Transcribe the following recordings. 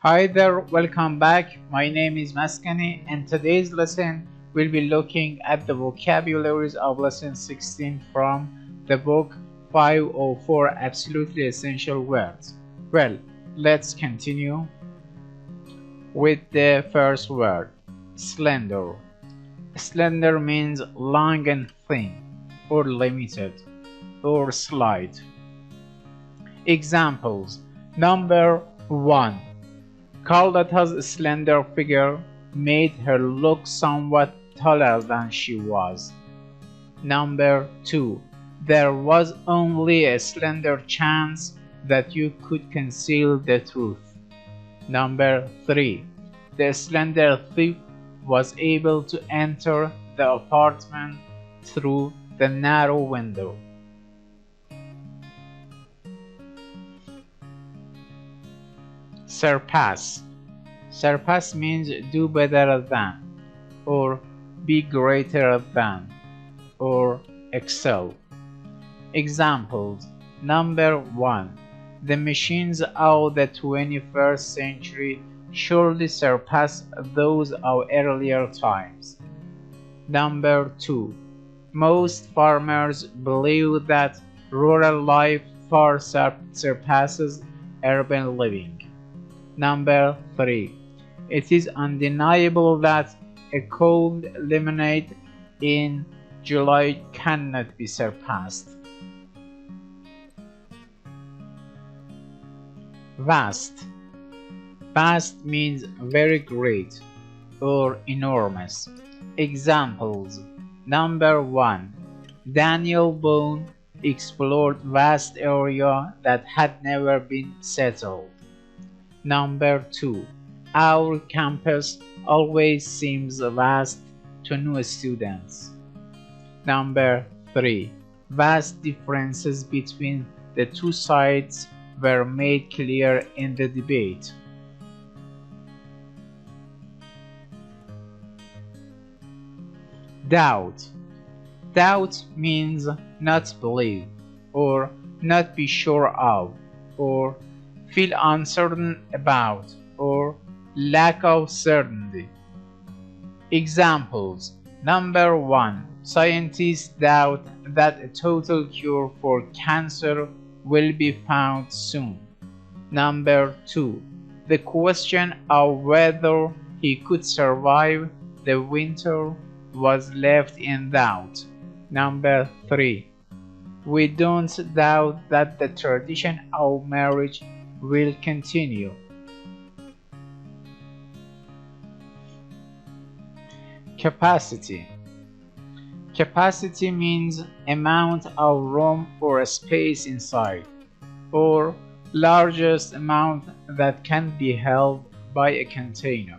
Hi there, welcome back. My name is Maskani, and today's lesson we'll be looking at the vocabularies of lesson 16 from the book 504 Absolutely Essential Words. Well, let's continue with the first word, slender. Slender means long and thin, or limited, or slight. Examples: Number 1. Caldata's slender figure made her look somewhat taller than she was. Number 2. There was only a slender chance that you could conceal the truth. Number 3. The slender thief was able to enter the apartment through the narrow window. Surpass. Surpass means do better than, or be greater than, or excel. Examples: Number 1. The machines of the 21st century surely surpass those of earlier times. Number 2. Most farmers believe that rural life far surpasses urban living. Number 3. It is undeniable that a cold lemonade in July cannot be surpassed. Vast. Vast means very great or enormous. Examples: Number 1. Daniel Boone explored vast area that had never been settled. Number 2. Our campus always seems vast to new students. Number 3. Vast differences between the two sides were made clear in the debate. Doubt. Doubt means not believe, or not be sure of, or feel uncertain about, or lack of certainty. Examples: Number 1. Scientists doubt that a total cure for cancer will be found soon. Number 2. The question of whether he could survive the winter was left in doubt. Number 3. We don't doubt that the tradition of marriage will continue. Capacity. Capacity means amount of room or space inside, or largest amount that can be held by a container.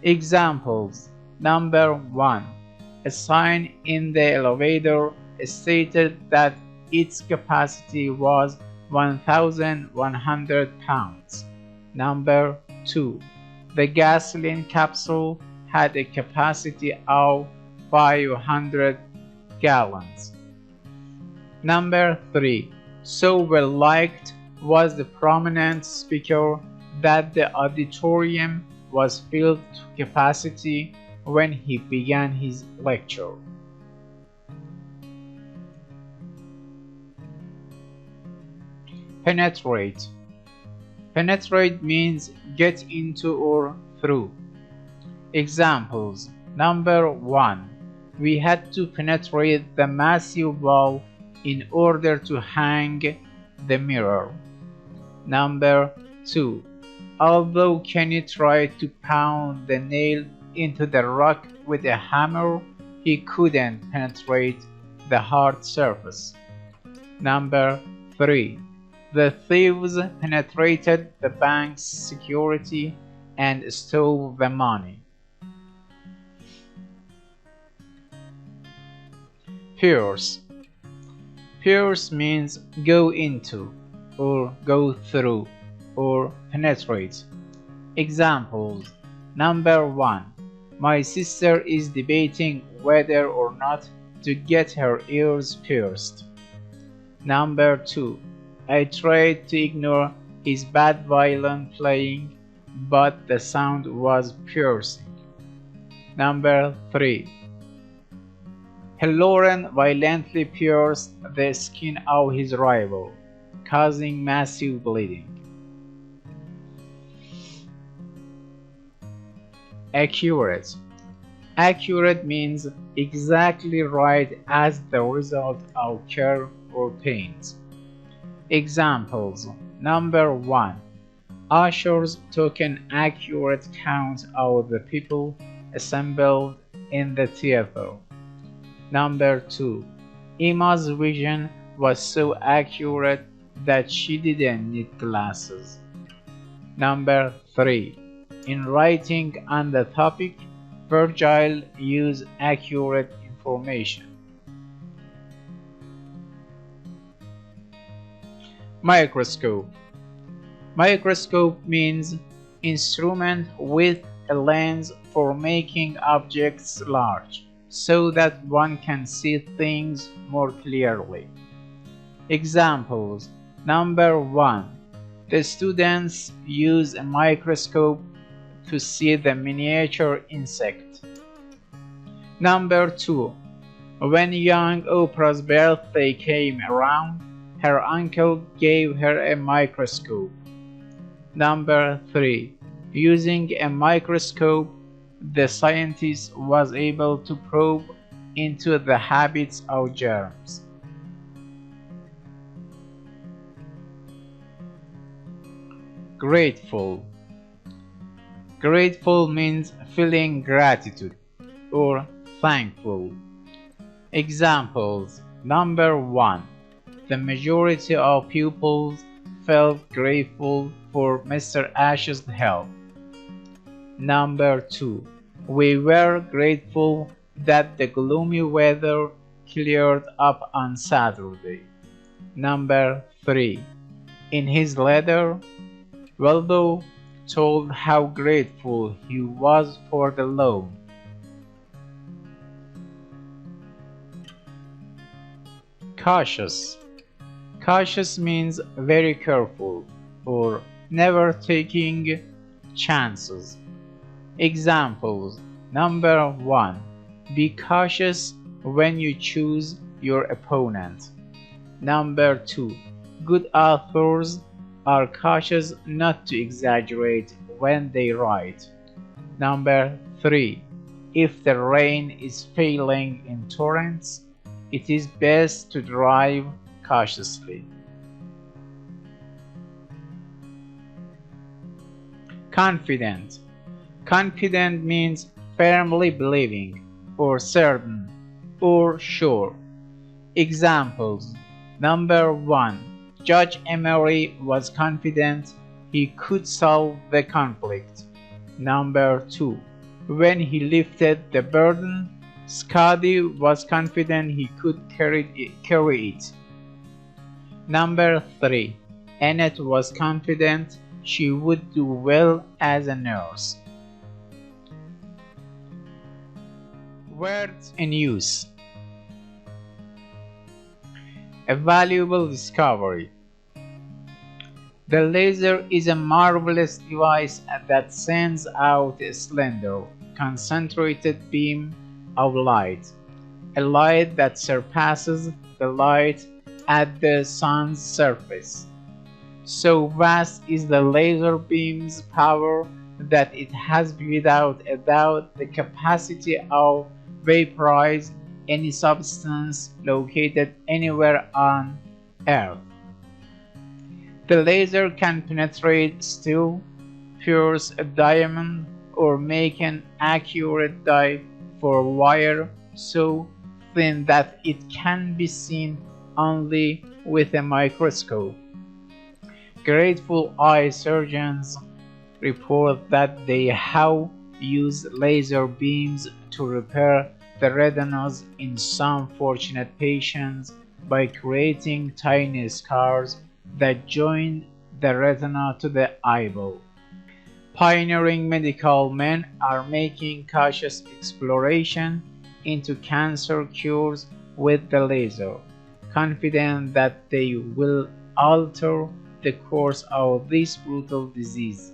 Examples: Number 1. A sign in the elevator stated that its capacity was 1,100 pounds. Number 2. The gasoline capsule had a capacity of 500 gallons. Number 3. So well liked was the prominent speaker that the auditorium was filled to capacity when he began his lecture. Penetrate. Penetrate means get into or through. Examples: Number 1. We had to penetrate the massive wall in order to hang the mirror. Number 2. Although Kenny tried to pound the nail into the rock with a hammer, he couldn't penetrate the hard surface. Number 3. The thieves penetrated the bank's security and stole the money. Pierce. Pierce means go into, or go through, or penetrate. Examples: Number 1. My sister is debating whether or not to get her ears pierced. Number 2. I tried to ignore his bad violin playing but the sound was piercing. Number 3. Lauren violently pierced the skin of his rival, causing massive bleeding. Accurate. Accurate means exactly right as the result of care or pains. Examples. Number 1. Ushers took an accurate count of the people assembled in the theater. Number 2. Emma's vision was so accurate that she didn't need glasses. Number 3. In writing on the topic, Virgil used accurate information. Microscope. Microscope means instrument with a lens for making objects large, so that one can see things more clearly. Examples. Number 1. The students use a microscope to see the miniature insect. Number 2. When young Oprah's birthday came around, her uncle gave her a microscope. Number 3. Using a microscope, the scientist was able to probe into the habits of germs. Grateful. Grateful means feeling gratitude or thankful. Examples. Number 1. The majority of pupils felt grateful for Mr. Ash's help. Number 2. We were grateful that the gloomy weather cleared up on Saturday. Number 3. In his letter, Waldo told how grateful he was for the loan. Cautious. Cautious means very careful or never taking chances. Examples. Number 1. Be cautious when you choose your opponent. Number 2. Good authors are cautious not to exaggerate when they write. Number 3. If the rain is falling in torrents, it is best to drive cautiously. Confident. Confident means firmly believing, or certain, or sure. Examples. Number 1. Judge Emery was confident he could solve the conflict. Number 2. When he lifted the burden, Scotty was confident he could carry it. Number 3. Annette was confident she would do well as a nurse. Words in use. A valuable discovery. The laser is a marvelous device that sends out a slender, concentrated beam of light, a light that surpasses the light at the sun's surface. So vast is the laser beam's power that it has without a doubt the capacity of vaporize any substance located anywhere on Earth. The laser can penetrate steel, pierce a diamond, or make an accurate die for wire so thin that it can be seen only with a microscope. Grateful eye surgeons report that they have used laser beams to repair the retinas in some fortunate patients by creating tiny scars that join the retina to the eyeball. Pioneering medical men are making cautious exploration into cancer cures with the laser, confident that they will alter the course of this brutal disease.